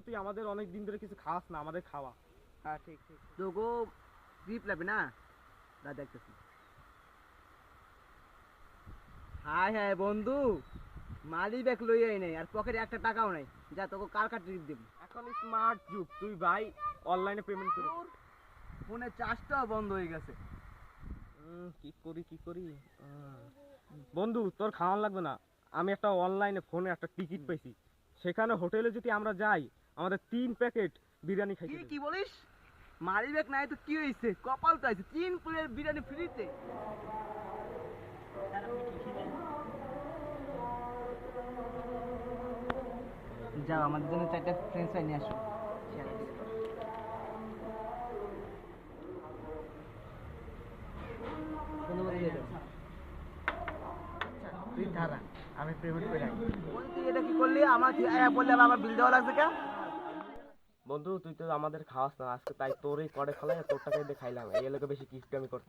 তুই আমাদের অনেক দিন ধরে কিছু খাস না, আমাদের খাওয়া। হ্যাঁ ঠিক ঠিক তোকে ট্রিপ লাগবে না, দা দেখতেছি। হাই হাই বন্ধু, মালি ব্যাগ লইয়াই নাই আর পকেটে একটা টাকাও নাই, যা তোকে কার কার ট্রিপ দেব। এখন স্মার্ট যুগ, তুই ভাই অনলাইনে পেমেন্ট করিস। ফোনে চার্জটাও বন্ধ হয়ে গেছে। কি করি বন্ধু, তোর খাওয়ান লাগবে না। আমি একটা অনলাইনে ফোনে একটা টিকিট পেয়েছি, সেখানে হোটেলে যদি আমরা যাই আমাদের 3 প্যাকেট বিরিয়ানি খাইতে কি দেবে। কি বলিস? মালি ব্যাগ নাই তো কি হয়েছে, কপাল তো আছে 3 প্লেট বিরিয়ানি ফ্রিতে। যাও আমাদের জন্য 4টা ফ্রেঞ্চ ফ্রাই নিয়ে আসো। তুই ধারা, আমি পেমেন্ট করে রাখি। তুই এটা কি করলি? আমার বললে আমার বিল দেওয়া লাগছে কে? বন্ধু তুই তো আমাদের খাওয়াস না আজকে, তাই তোরই করে খালাই তোর টাকাই দিয়ে খাইলাম, এই এলাকা বেশি কিস্তি আমি করতে